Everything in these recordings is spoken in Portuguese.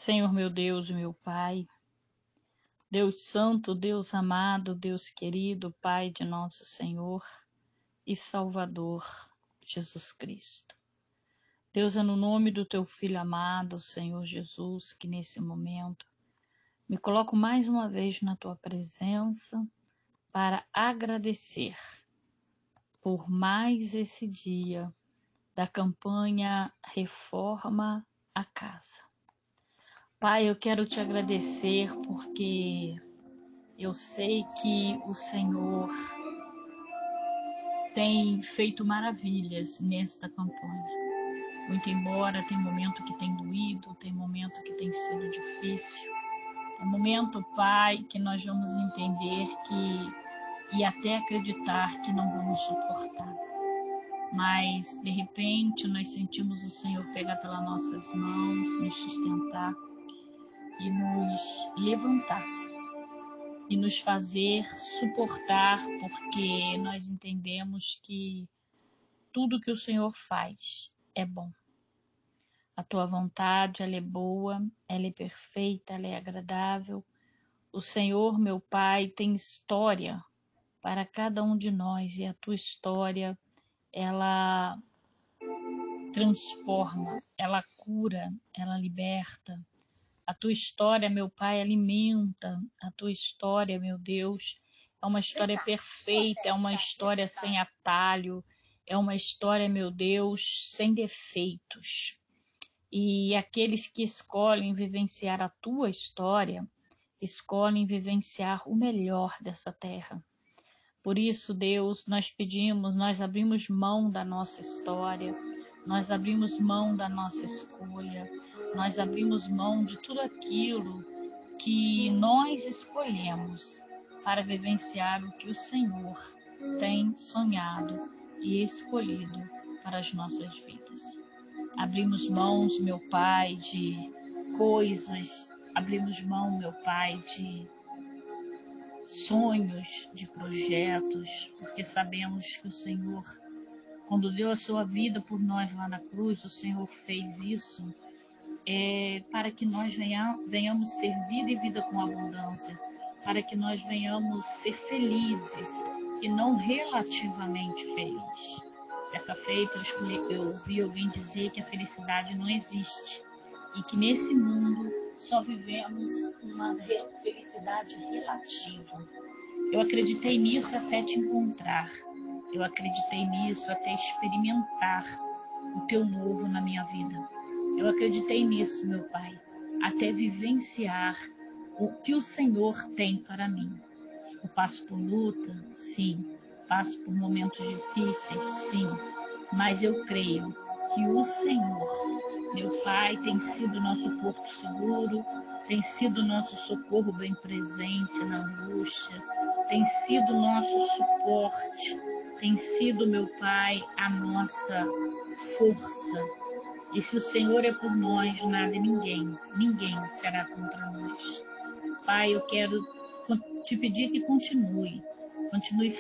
Senhor meu Deus e meu Pai, Deus Santo, Deus amado, Deus querido, Pai de nosso Senhor e Salvador, Jesus Cristo. Deus, é no nome do Teu Filho amado, Senhor Jesus, que nesse momento me coloco mais uma vez na Tua presença para agradecer por mais esse dia da campanha Reforma a Casa. Pai, eu quero te agradecer porque eu sei que o Senhor tem feito maravilhas nesta campanha. Muito embora tem momento que tem doído, tem momento que tem sido difícil. Tem momento, Pai, que nós vamos entender e até acreditar que não vamos suportar. Mas, de repente, nós sentimos o Senhor pegar pelas nossas mãos, nos sustentar e nos levantar e nos fazer suportar, porque nós entendemos que tudo que o Senhor faz é bom. A tua vontade, ela é boa, ela é perfeita, ela é agradável. O Senhor, meu Pai, tem história para cada um de nós e a tua história, ela transforma, ela cura, ela liberta. A tua história, meu Pai, alimenta. A tua história, meu Deus, é uma história perfeita, é uma história sem atalho, é uma história, meu Deus, sem defeitos. E aqueles que escolhem vivenciar a tua história, escolhem vivenciar o melhor dessa terra. Por isso, Deus, nós pedimos, nós abrimos mão da nossa história, nós abrimos mão da nossa escolha, nós abrimos mão de tudo aquilo que nós escolhemos para vivenciar o que o Senhor tem sonhado e escolhido para as nossas vidas. Abrimos mãos, meu Pai, de coisas, abrimos mão, meu Pai, de sonhos, de projetos, porque sabemos que o Senhor, quando deu a sua vida por nós lá na cruz, o Senhor fez isso para que nós venhamos ter vida e vida com abundância, para que nós venhamos ser felizes e não relativamente felizes. Certa feita eu ouvi alguém dizer que a felicidade não existe e que nesse mundo só vivemos uma felicidade relativa. Eu acreditei nisso até te encontrar. Eu acreditei nisso até experimentar o teu novo na minha vida. Eu acreditei nisso, meu Pai, até vivenciar o que o Senhor tem para mim. Eu passo por luta, sim. Passo por momentos difíceis, sim. Mas eu creio que o Senhor, meu Pai, tem sido nosso porto seguro, tem sido nosso socorro bem presente na angústia, tem sido nosso suporte, tem sido, meu Pai, a nossa força. E se o Senhor é por nós, nada e ninguém será contra nós. Pai, eu quero te pedir que continue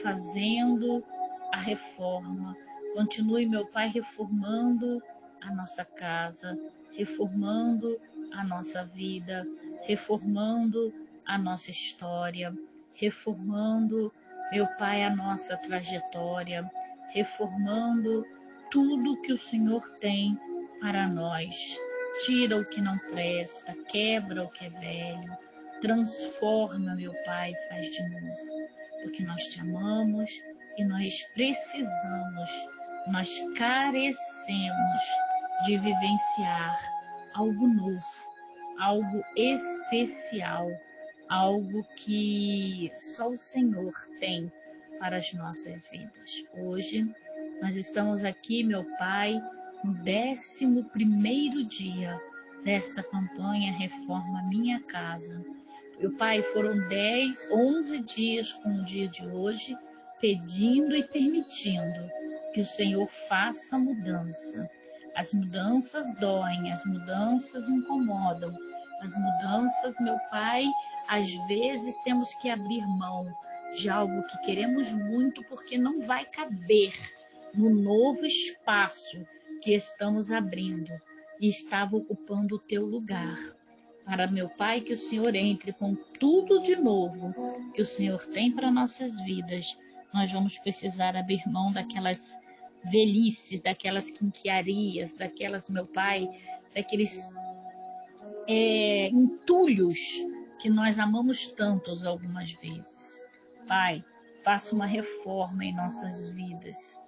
fazendo a reforma, continue, meu Pai, reformando a nossa casa, reformando a nossa vida, reformando a nossa história, reformando, meu Pai, a nossa trajetória, reformando tudo que o Senhor tem para nós. Tira o que não presta, quebra o que é velho, transforma, meu Pai, faz de novo, porque nós te amamos e nós precisamos, nós carecemos de vivenciar algo novo, algo especial, algo que só o Senhor tem para as nossas vidas. Hoje nós estamos aqui, meu Pai, no 11º dia desta campanha Reforma Minha Casa. Meu Pai, foram 11 dias com o dia de hoje, pedindo e permitindo que o Senhor faça mudança. As mudanças doem, as mudanças incomodam, as mudanças, meu Pai, às vezes temos que abrir mão de algo que queremos muito porque não vai caber no novo espaço que estamos abrindo e estava ocupando o teu lugar. Para meu Pai, que o Senhor entre com tudo de novo que o Senhor tem para nossas vidas. Nós vamos precisar abrir mão daquelas velhices, daquelas quinquilharias, daquelas, meu Pai, daqueles entulhos que nós amamos tantos algumas vezes. Pai, faça uma reforma em nossas vidas.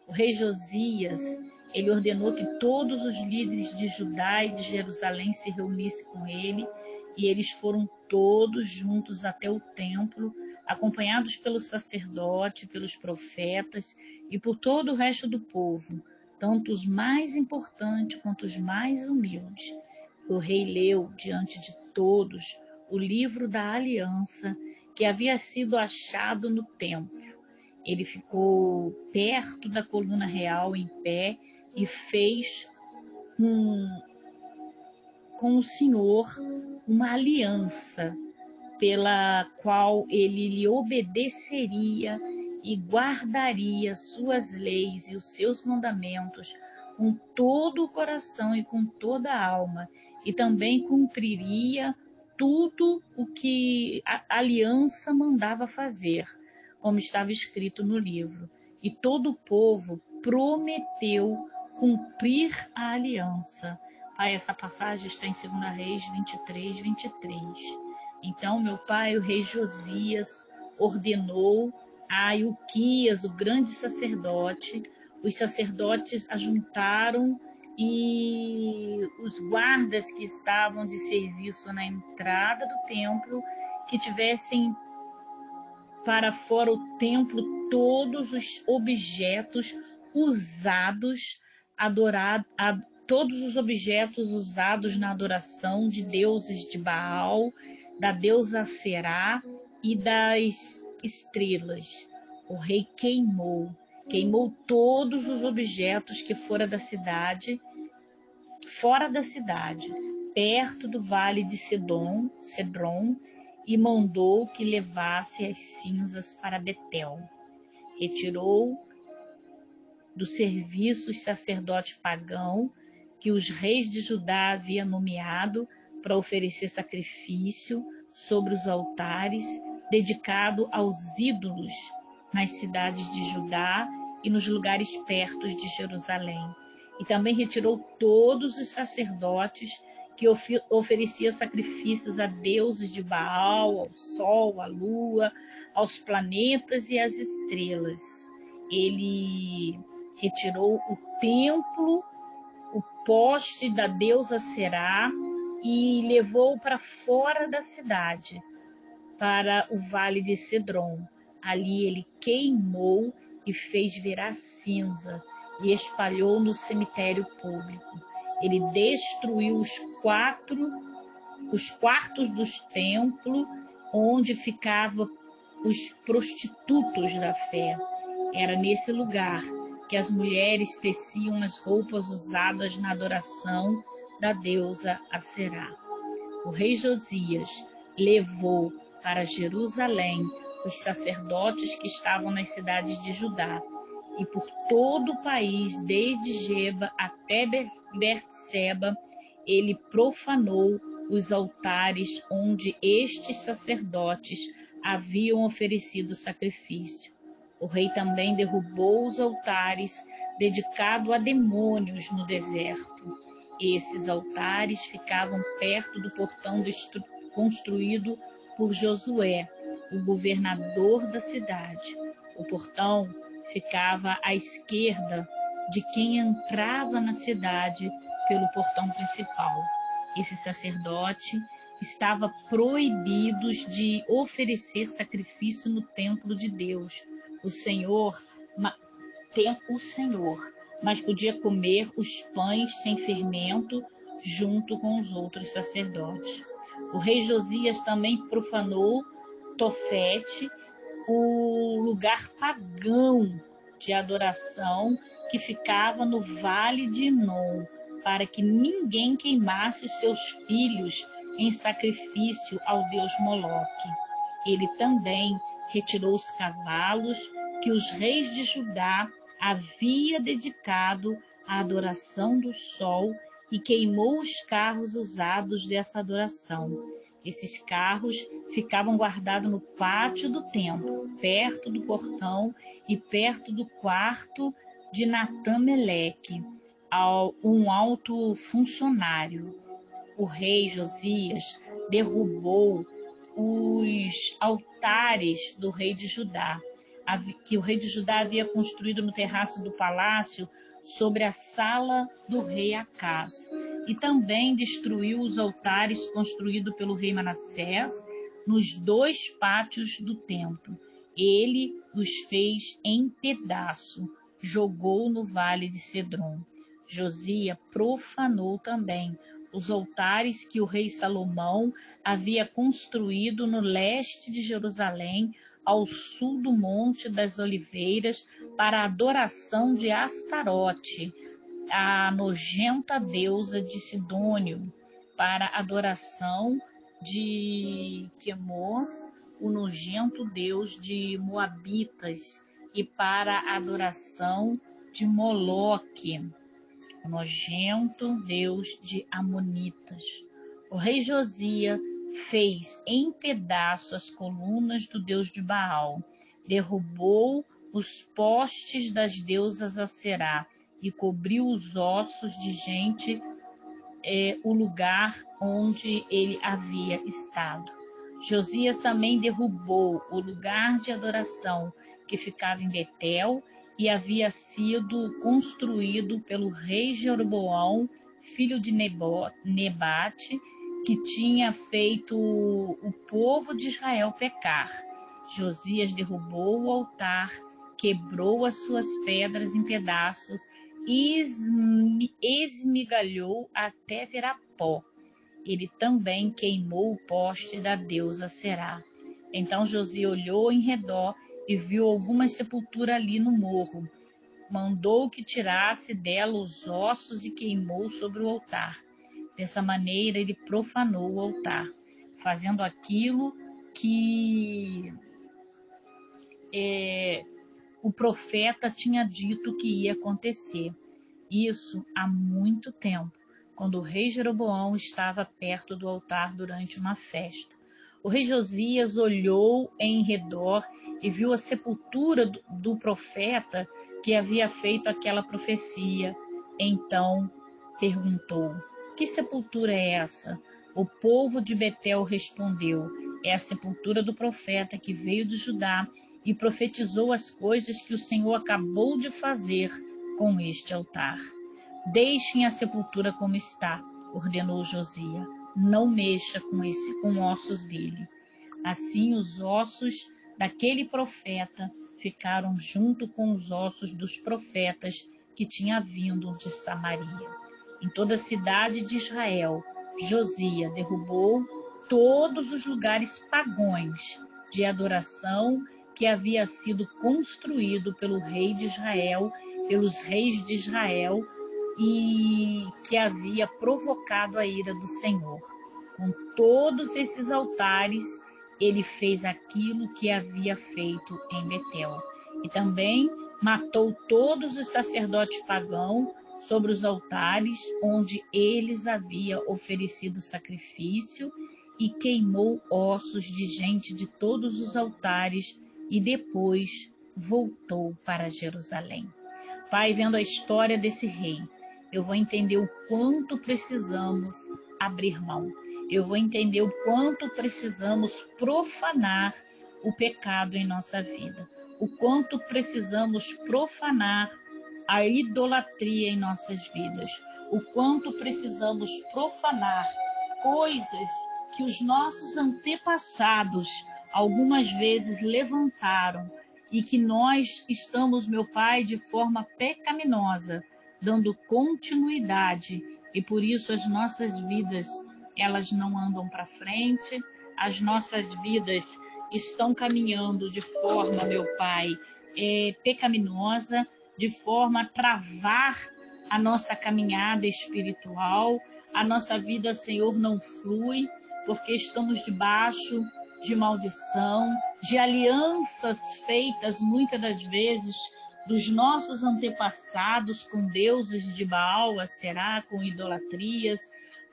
O rei Josias, ele ordenou que todos os líderes de Judá e de Jerusalém se reunissem com ele, e eles foram todos juntos até o templo, acompanhados pelo sacerdote, pelos profetas e por todo o resto do povo, tanto os mais importantes quanto os mais humildes. O rei leu diante de todos o livro da aliança que havia sido achado no templo. Ele ficou perto da coluna real em pé e fez com o Senhor uma aliança pela qual ele lhe obedeceria e guardaria suas leis e os seus mandamentos com todo o coração e com toda a alma, e também cumpriria tudo o que a aliança mandava fazer, como estava escrito no livro. E todo o povo prometeu cumprir a aliança. Essa passagem está em 2 Reis 23, 23. Então, meu pai, o rei Josias, ordenou a Ilquias, o grande sacerdote. Os sacerdotes ajuntaram e os guardas que estavam de serviço na entrada do templo, que tivessem para fora o templo todos os objetos usados, todos os objetos usados na adoração de deuses de Baal, da deusa Será e das estrelas. O rei queimou todos os objetos que fora da cidade, perto do vale de Cedron, e mandou que levasse as cinzas para Betel. Retirou do serviço os sacerdotes pagãos que os reis de Judá haviam nomeado para oferecer sacrifício sobre os altares dedicados aos ídolos nas cidades de Judá e nos lugares perto de Jerusalém. E também retirou todos os sacerdotes que oferecia sacrifícios a deuses de Baal, ao sol, à lua, aos planetas e às estrelas. Ele retirou o templo, o poste da deusa Será, e levou para fora da cidade, para o vale de Cedron. Ali ele queimou e fez virar cinza e espalhou no cemitério público. Ele destruiu os quartos dos templos onde ficavam os prostitutos da fé. Era nesse lugar que as mulheres teciam as roupas usadas na adoração da deusa Aserá. O rei Josias levou para Jerusalém os sacerdotes que estavam nas cidades de Judá, e por todo o país, desde Geba até Berseba, ele profanou os altares onde estes sacerdotes haviam oferecido sacrifício. O rei também derrubou os altares dedicados a demônios no deserto. Esses altares ficavam perto do portão construído por Josué, o governador da cidade. O portão ficava à esquerda de quem entrava na cidade pelo portão principal. Esse sacerdote estava proibido de oferecer sacrifício no templo de Deus, o Senhor, mas podia comer os pães sem fermento junto com os outros sacerdotes. O rei Josias também profanou Tofete, o lugar pagão de adoração que ficava no vale de Inom, para que ninguém queimasse os seus filhos em sacrifício ao deus Moloque. Ele também retirou os cavalos que os reis de Judá haviam dedicado à adoração do sol e queimou os carros usados dessa adoração. Esses carros ficavam guardados no pátio do templo, perto do portão e perto do quarto de Natã-Meleque, um alto funcionário. O rei Josias derrubou os altares do rei de Judá, que o rei de Judá havia construído no terraço do palácio sobre a sala do rei Acás, e também destruiu os altares construídos pelo rei Manassés nos 2 pátios do templo. Ele os fez em pedaço, jogou no vale de Cedron. Josias profanou também os altares que o rei Salomão havia construído no leste de Jerusalém, ao sul do Monte das Oliveiras, para a adoração de Astarote, a nojenta deusa de Sidônio, para a adoração de Quemos, o nojento deus de Moabitas, e para a adoração de Moloque, o nojento deus de Amonitas. O rei Josias fez em pedaço as colunas do deus de Baal, derrubou os postes das deusas Aserá e cobriu os ossos de gente o lugar onde ele havia estado. Josias também derrubou o lugar de adoração que ficava em Betel e havia sido construído pelo rei Jeroboão, filho de Nebate, que tinha feito o povo de Israel pecar. Josias derrubou o altar, quebrou as suas pedras em pedaços e esmigalhou até virar pó. Ele também queimou o poste da deusa Será. Então Josias olhou em redor e viu algumas sepulturas ali no morro. Mandou que tirasse dela os ossos e queimou sobre o altar. Dessa maneira ele profanou o altar, fazendo aquilo que o profeta tinha dito que ia acontecer. Isso há muito tempo, quando o rei Jeroboão estava perto do altar durante uma festa. O rei Josias olhou em redor e viu a sepultura do profeta que havia feito aquela profecia. Então perguntou: que sepultura é essa? O povo de Betel respondeu: é a sepultura do profeta que veio de Judá e profetizou as coisas que o Senhor acabou de fazer com este altar. Deixem a sepultura como está, ordenou Josias. Não mexa com ossos dele. Assim os ossos daquele profeta ficaram junto com os ossos dos profetas que tinham vindo de Samaria. Em toda a cidade de Israel, Josias derrubou todos os lugares pagãos de adoração que havia sido construído pelo rei de Israel, pelos reis de Israel, e que havia provocado a ira do Senhor. Com todos esses altares, ele fez aquilo que havia feito em Betel. E também matou todos os sacerdotes pagãos sobre os altares onde eles haviam oferecido sacrifício, e queimou ossos de gente de todos os altares, e depois voltou para Jerusalém. Pai, vendo a história desse rei, eu vou entender o quanto precisamos abrir mão. Eu vou entender o quanto precisamos profanar o pecado em nossa vida. O quanto precisamos profanar a idolatria em nossas vidas. O quanto precisamos profanar coisas que os nossos antepassados algumas vezes levantaram e que nós estamos, meu Pai, de forma pecaminosa, dando continuidade, e por isso as nossas vidas, elas não andam para frente, as nossas vidas estão caminhando de forma, meu Pai, pecaminosa, de forma a travar a nossa caminhada espiritual, a nossa vida, Senhor, não flui, porque estamos debaixo de maldição, de alianças feitas muitas das vezes dos nossos antepassados com deuses de Baal, Aserá, com idolatrias,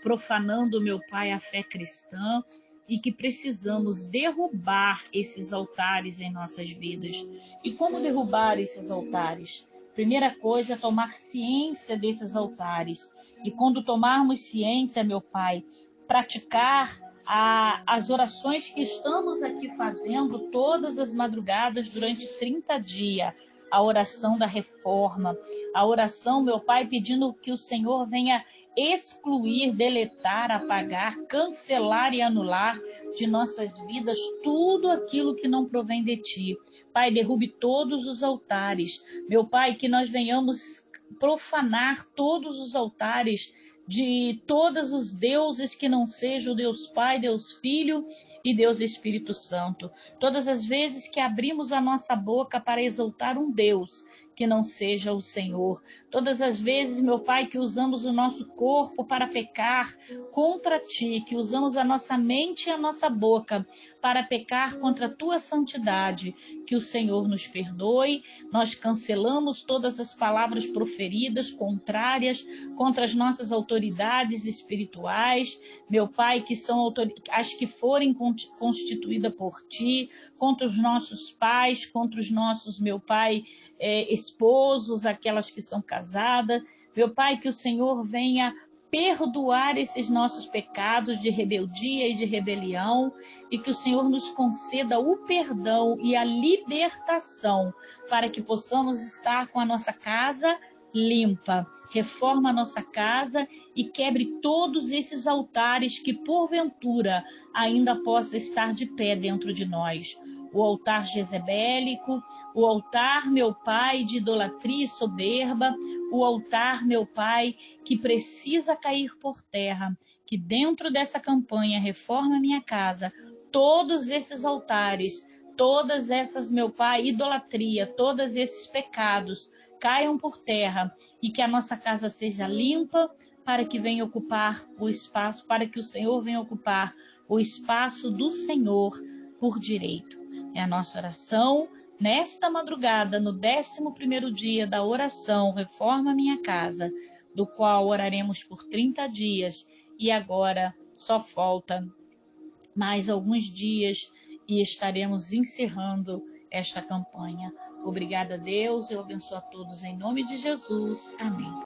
profanando, meu Pai, a fé cristã, e que precisamos derrubar esses altares em nossas vidas. E como derrubar esses altares? Primeira coisa é tomar ciência desses altares. E quando tomarmos ciência, meu Pai, praticar as orações que estamos aqui fazendo todas as madrugadas durante 30 dias, a oração da reforma, a oração, meu Pai, pedindo que o Senhor venha excluir, deletar, apagar, cancelar e anular de nossas vidas tudo aquilo que não provém de Ti. Pai, derrube todos os altares. Meu Pai, que nós venhamos profanar todos os altares de todos os deuses que não sejam o Deus Pai, Deus Filho e Deus Espírito Santo. Todas as vezes que abrimos a nossa boca para exaltar um Deus que não seja o Senhor. Todas as vezes, meu Pai, que usamos o nosso corpo para pecar contra Ti, que usamos a nossa mente e a nossa boca para pecar contra a Tua santidade, que o Senhor nos perdoe. Nós cancelamos todas as palavras proferidas contrárias contra as nossas autoridades espirituais, meu Pai, que são as que forem constituídas por Ti, contra os nossos pais, contra os nossos, meu Pai, esposos, aquelas que são casadas. Meu Pai, que o Senhor venha perdoar esses nossos pecados de rebeldia e de rebelião, e que o Senhor nos conceda o perdão e a libertação para que possamos estar com a nossa casa limpa. Reforma a nossa casa e quebre todos esses altares que porventura ainda possa estar de pé dentro de nós. O altar jezebélico, o altar, meu Pai, de idolatria e soberba, o altar, meu Pai, que precisa cair por terra, que dentro dessa campanha Reforma Minha Casa, todos esses altares, todas essas, meu Pai, idolatria, todos esses pecados caiam por terra e que a nossa casa seja limpa para que venha ocupar o espaço, para que o Senhor venha ocupar o espaço do Senhor por direito. É a nossa oração nesta madrugada, no 11º dia da oração Reforma Minha Casa, do qual oraremos por 30 dias e agora só falta mais alguns dias e estaremos encerrando esta campanha. Obrigada, Deus. Eu abençoo a todos em nome de Jesus. Amém.